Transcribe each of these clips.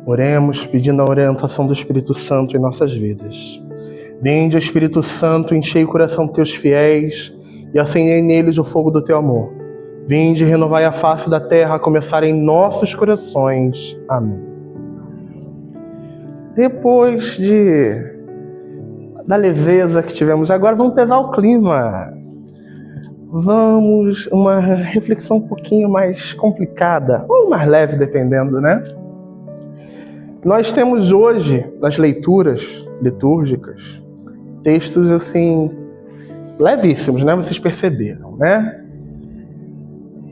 Oremos pedindo a orientação do Espírito Santo em nossas vidas. Vinde, Espírito Santo, enchei o coração dos teus fiéis e acendei neles o fogo do teu amor. Vinde, renovai a face da terra, a começar em nossos corações. Amém. Depois da leveza que tivemos agora, vamos pesar o clima. Vamos uma reflexão um pouquinho mais complicada, ou mais leve, dependendo, né? Nós temos hoje, nas leituras litúrgicas, textos assim, levíssimos, né? Vocês perceberam, né?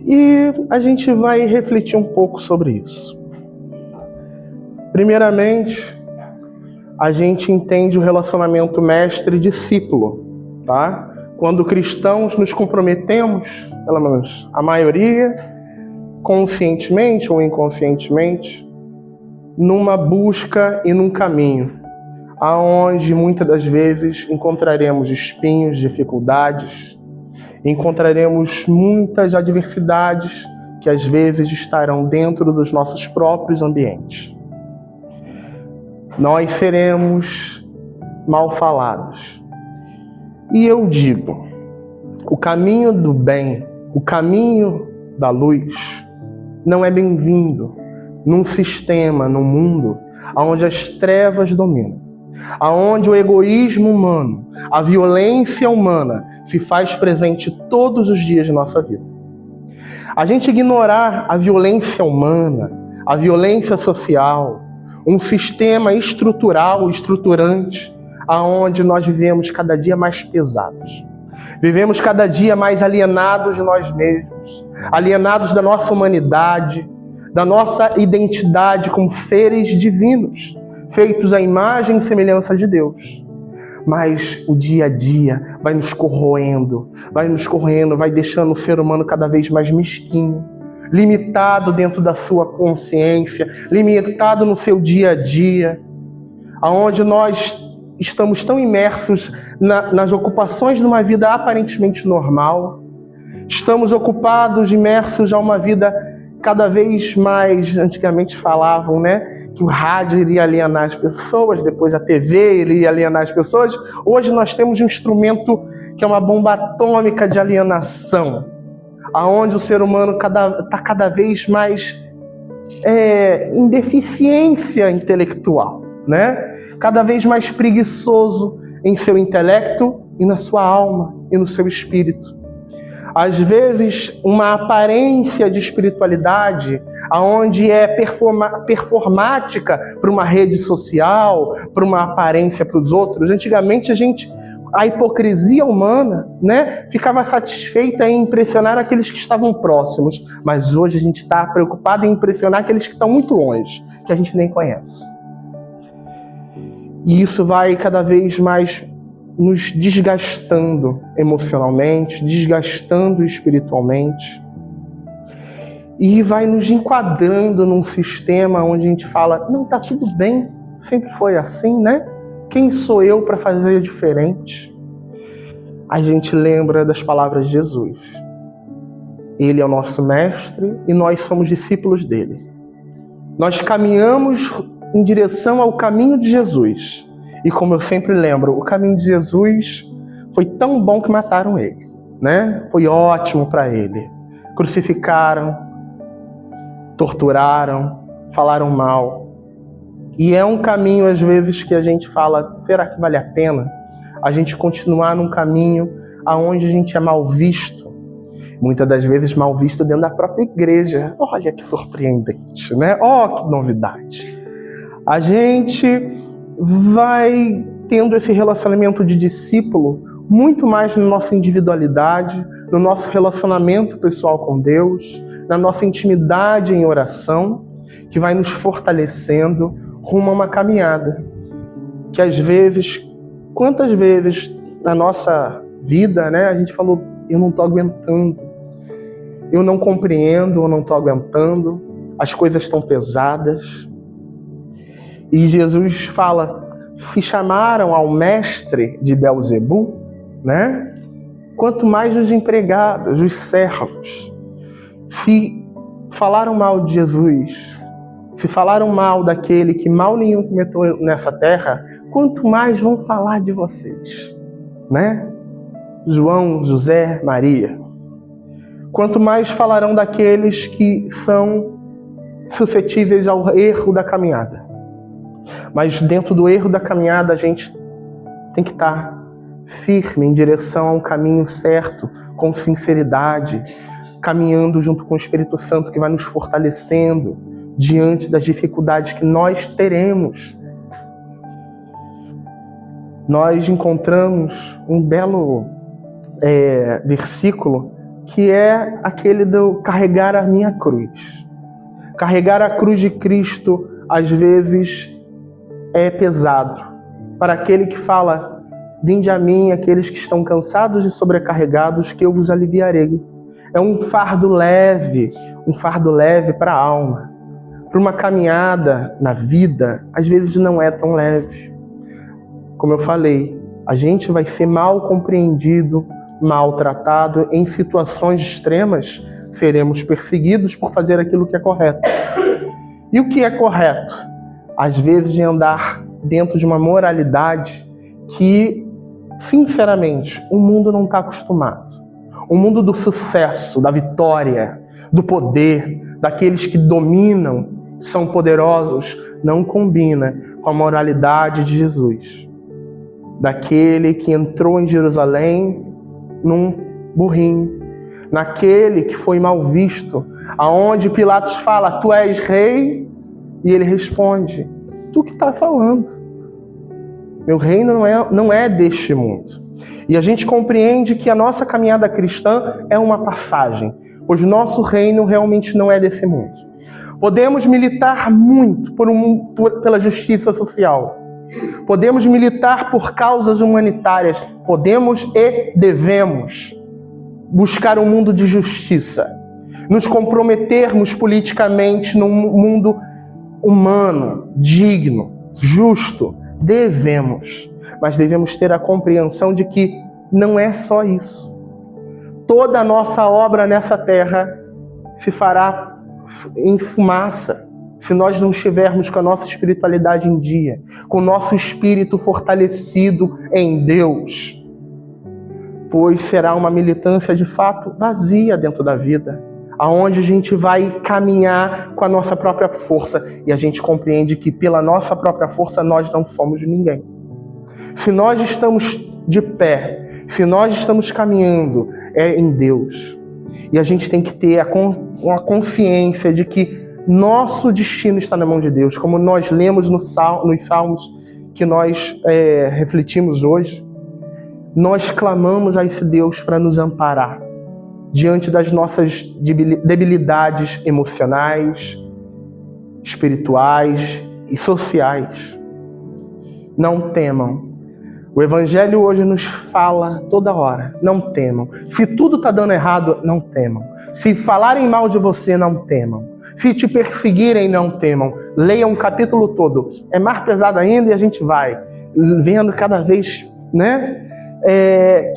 E a gente vai refletir um pouco sobre isso. Primeiramente, a gente entende o relacionamento mestre-discípulo, tá? Quando cristãos nos comprometemos, pelo menos a maioria, conscientemente ou inconscientemente, numa busca e num caminho, aonde muitas das vezes encontraremos espinhos, dificuldades, encontraremos muitas adversidades que às vezes estarão dentro dos nossos próprios ambientes. Nós seremos mal falados. E eu digo, o caminho do bem, o caminho da luz, não é bem-vindo num sistema, num mundo, onde as trevas dominam, onde o egoísmo humano, a violência humana se faz presente todos os dias de nossa vida. A gente ignorar a violência humana, a violência social, um sistema estrutural, estruturante, aonde nós vivemos cada dia mais pesados. Vivemos cada dia mais alienados de nós mesmos, alienados da nossa humanidade, da nossa identidade como seres divinos, feitos à imagem e semelhança de Deus. Mas o dia a dia vai nos corroendo, vai deixando o ser humano cada vez mais mesquinho, limitado dentro da sua consciência, limitado no seu dia a dia, aonde nós estamos tão imersos nas ocupações de uma vida aparentemente normal, estamos ocupados, imersos a uma vida cada vez mais, antigamente falavam, né, que o rádio iria alienar as pessoas, depois a TV iria alienar as pessoas. Hoje nós temos um instrumento que é uma bomba atômica de alienação, aonde o ser humano está cada vez mais em deficiência intelectual, né? Cada vez mais preguiçoso em seu intelecto e na sua alma e no seu espírito. Às vezes, uma aparência de espiritualidade, aonde é performática para uma rede social, para uma aparência para os outros. Antigamente, a hipocrisia humana, né, ficava satisfeita em impressionar aqueles que estavam próximos. Mas hoje a gente está preocupado em impressionar aqueles que estão muito longe, que a gente nem conhece. E isso vai cada vez mais nos desgastando emocionalmente, desgastando espiritualmente. E vai nos enquadrando num sistema onde a gente fala, não, tá tudo bem, sempre foi assim, né? Quem sou eu para fazer diferente? A gente lembra das palavras de Jesus. Ele é o nosso mestre e nós somos discípulos dele. Nós caminhamos em direção ao caminho de Jesus. E como eu sempre lembro, o caminho de Jesus foi tão bom que mataram ele, né? Foi ótimo para ele. Crucificaram, torturaram, falaram mal. E é um caminho, às vezes, que a gente fala, será que vale a pena a gente continuar num caminho aonde a gente é mal visto? Muitas das vezes mal visto dentro da própria igreja. Olha que surpreendente, né? Oh, que novidade. A gente vai tendo esse relacionamento de discípulo muito mais na nossa individualidade, no nosso relacionamento pessoal com Deus, na nossa intimidade em oração, que vai nos fortalecendo rumo a uma caminhada. Que às vezes, quantas vezes na nossa vida, né, a gente falou, eu não estou aguentando, eu não compreendo, eu não estou aguentando, as coisas estão pesadas. E Jesus fala, se chamaram ao mestre de Belzebu, né? Quanto mais os empregados, os servos. Se falaram mal de Jesus, Se falaram mal daquele que mal nenhum cometeu nessa terra, quanto mais vão falar de vocês, né? João, José, Maria. Quanto mais falarão daqueles que são suscetíveis ao erro da caminhada. Mas dentro do erro da caminhada, a gente tem que estar firme em direção a um caminho certo, com sinceridade, caminhando junto com o Espírito Santo que vai nos fortalecendo diante das dificuldades que nós teremos. Nós encontramos um belo versículo que é aquele do carregar a minha cruz. Carregar a cruz de Cristo, às vezes, é pesado. Para aquele que fala, vinde a mim, aqueles que estão cansados e sobrecarregados, que eu vos aliviarei. É um fardo leve para a alma. Para uma caminhada na vida, às vezes não é tão leve. Como eu falei, a gente vai ser mal compreendido, maltratado, em situações extremas, seremos perseguidos por fazer aquilo que é correto. E o que é correto? Às vezes é andar dentro de uma moralidade que, sinceramente, o mundo não está acostumado. O mundo do sucesso, da vitória, do poder, daqueles que dominam, são poderosos, não combina com a moralidade de Jesus. Daquele que entrou em Jerusalém num burrinho, naquele que foi mal visto, aonde Pilatos fala, tu és rei, e ele responde, tu que está falando. Meu reino não é deste mundo. E a gente compreende que a nossa caminhada cristã é uma passagem, pois o nosso reino realmente não é desse mundo. Podemos militar muito pela justiça social. Podemos militar por causas humanitárias. Podemos e devemos buscar um mundo de justiça. Nos comprometermos politicamente num mundo humano, digno, justo. Devemos. Mas devemos ter a compreensão de que não é só isso. Toda a nossa obra nessa terra se fará em fumaça se nós não estivermos com a nossa espiritualidade em dia, com o nosso espírito fortalecido em Deus. Pois será uma militância de fato vazia dentro da vida, aonde a gente vai caminhar com a nossa própria força e a gente compreende que pela nossa própria força nós não somos ninguém. Se nós estamos de pé, se nós estamos caminhando, é em Deus. E a gente tem que ter a consciência de que nosso destino está na mão de Deus. Como nós lemos nos salmos que nós refletimos hoje, nós clamamos a esse Deus para nos amparar diante das nossas debilidades emocionais, espirituais e sociais. Não temam. O Evangelho hoje nos fala toda hora, não temam. Se tudo está dando errado, não temam. Se falarem mal de você, não temam. Se te perseguirem, não temam. Leiam o capítulo todo. É mais pesado ainda e a gente vai vendo cada vez,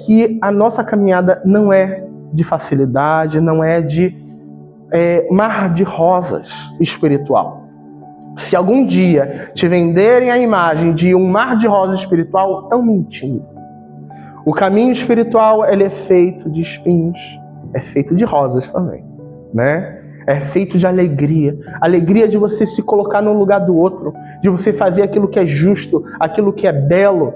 que a nossa caminhada não é de facilidade, não é de mar de rosas espiritual. Se algum dia te venderem a imagem de um mar de rosas espiritual, estão mentindo. O caminho espiritual ele é feito de espinhos, é feito de rosas também, É feito de alegria. Alegria de você se colocar no lugar do outro, de você fazer aquilo que é justo, aquilo que é belo.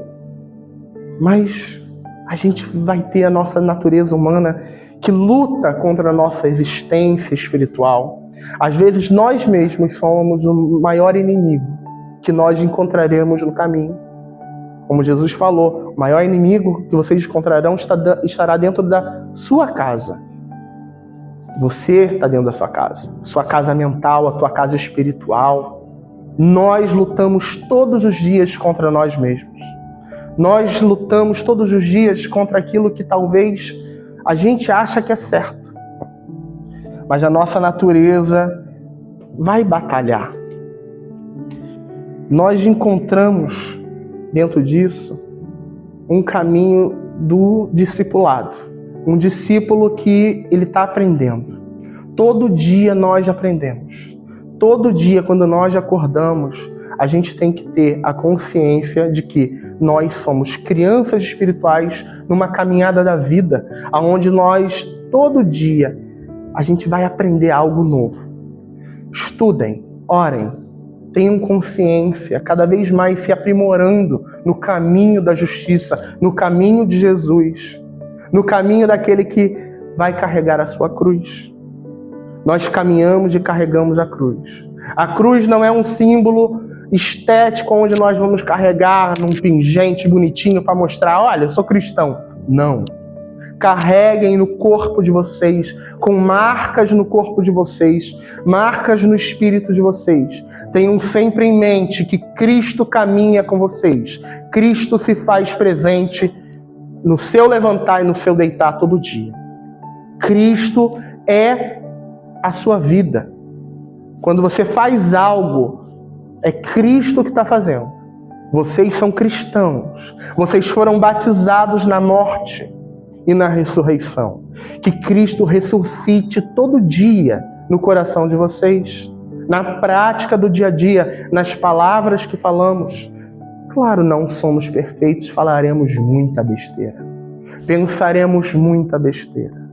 Mas a gente vai ter a nossa natureza humana que luta contra a nossa existência espiritual. Às vezes nós mesmos somos o maior inimigo que nós encontraremos no caminho. Como Jesus falou, o maior inimigo que vocês encontrarão estará dentro da sua casa. Você está dentro da sua casa mental, a tua casa espiritual. Nós lutamos todos os dias contra nós mesmos. Nós lutamos todos os dias contra aquilo que talvez a gente acha que é certo. Mas a nossa natureza vai batalhar. Nós encontramos dentro disso um caminho do discipulado. Um discípulo que ele está aprendendo. Todo dia nós aprendemos. todo dia, quando nós acordamos, a gente tem que ter a consciência de que nós somos crianças espirituais numa caminhada da vida, onde nós, todo dia, a gente vai aprender algo novo. Estudem, orem, tenham consciência, cada vez mais se aprimorando no caminho da justiça, no caminho de Jesus, no caminho daquele que vai carregar a sua cruz. Nós caminhamos e carregamos a cruz. A cruz não é um símbolo estético onde nós vamos carregar num pingente bonitinho para mostrar, olha, eu sou cristão. Não. Carreguem no corpo de vocês, com marcas no corpo de vocês, marcas no espírito de vocês. Tenham sempre em mente que Cristo caminha com vocês. Cristo se faz presente no seu levantar e no seu deitar todo dia. Cristo é a sua vida. Quando você faz algo, é Cristo que está fazendo. Vocês são cristãos. Vocês foram batizados na morte e na ressurreição. Que Cristo ressuscite todo dia no coração de vocês, na prática do dia a dia, nas palavras que falamos. Claro, não somos perfeitos, falaremos muita besteira, pensaremos muita besteira,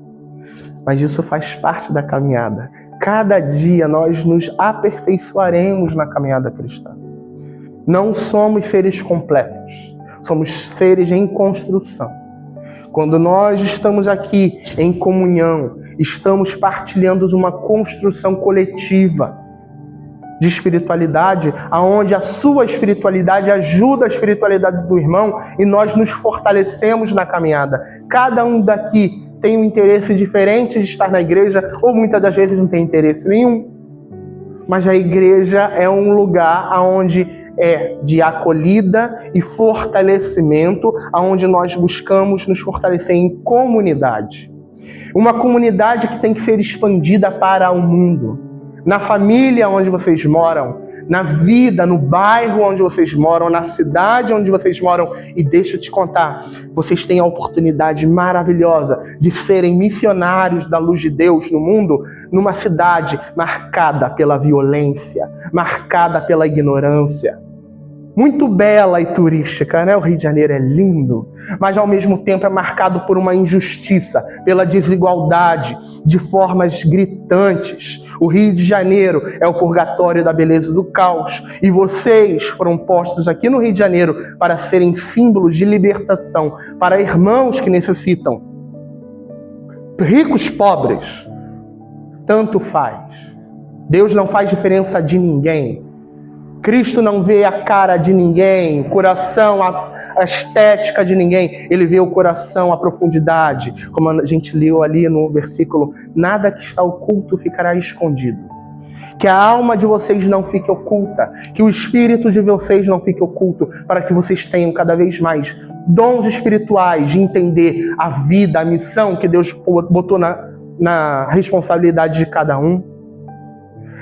mas isso faz parte da caminhada. Cada dia nós nos aperfeiçoaremos na caminhada cristã. Não somos seres completos, somos seres em construção. Quando nós estamos aqui em comunhão, estamos partilhando de uma construção coletiva de espiritualidade, aonde a sua espiritualidade ajuda a espiritualidade do irmão e nós nos fortalecemos na caminhada. Cada um daqui tem um interesse diferente de estar na igreja, ou muitas das vezes não tem interesse nenhum. Mas a igreja é um lugar onde é de acolhida e fortalecimento, onde nós buscamos nos fortalecer em comunidade. Uma comunidade que tem que ser expandida para o mundo. Na família onde vocês moram, na vida, no bairro onde vocês moram, na cidade onde vocês moram. E deixa eu te contar, vocês têm a oportunidade maravilhosa de serem missionários da luz de Deus no mundo, numa cidade marcada pela violência, marcada pela ignorância. Muito bela e turística, né? O Rio de Janeiro é lindo, mas ao mesmo tempo é marcado por uma injustiça, pela desigualdade, de formas gritantes. O Rio de Janeiro é o purgatório da beleza do caos, e vocês foram postos aqui no Rio de Janeiro para serem símbolos de libertação para irmãos que necessitam. Ricos, pobres, tanto faz. Deus não faz diferença de ninguém. Cristo não vê a cara de ninguém, o coração, a estética de ninguém. Ele vê o coração, a profundidade. Como a gente leu ali no versículo, nada que está oculto ficará escondido. Que a alma de vocês não fique oculta, que o espírito de vocês não fique oculto, para que vocês tenham cada vez mais dons espirituais de entender a vida, a missão que Deus botou na responsabilidade de cada um.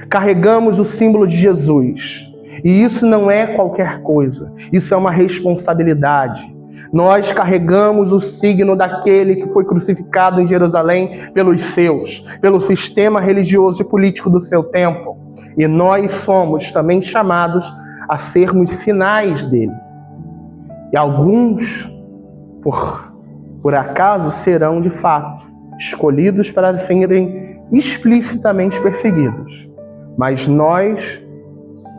Carregamos o símbolo de Jesus. E isso não é qualquer coisa, isso é uma responsabilidade. Nós carregamos o signo daquele que foi crucificado em Jerusalém pelos seus, pelo sistema religioso e político do seu tempo. E nós somos também chamados a sermos sinais dele. E alguns, por acaso, serão de fato escolhidos para serem explicitamente perseguidos. Mas nós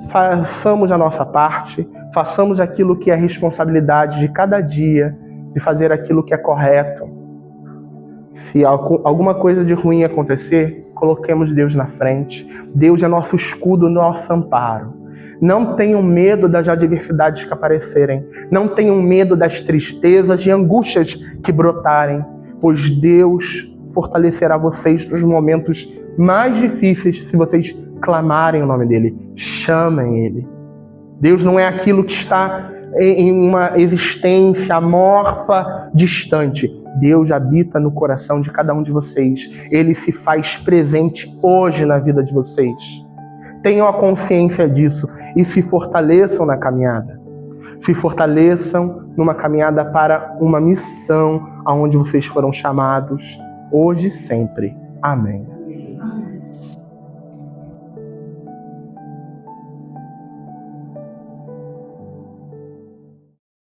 façamos a nossa parte, façamos aquilo que é responsabilidade de cada dia, de fazer aquilo que é correto. Se alguma coisa de ruim acontecer, coloquemos Deus na frente. Deus é nosso escudo, nosso amparo. Não tenham medo das adversidades que aparecerem. Não tenham medo das tristezas e angústias que brotarem, pois Deus fortalecerá vocês nos momentos mais difíceis se vocês clamarem o nome dele, chamem ele. Deus não é aquilo que está em uma existência amorfa, distante. Deus habita no coração de cada um de vocês. Ele se faz presente hoje na vida de vocês. Tenham a consciência disso e se fortaleçam na caminhada. Se fortaleçam numa caminhada para uma missão aonde vocês foram chamados, hoje e sempre. Amém.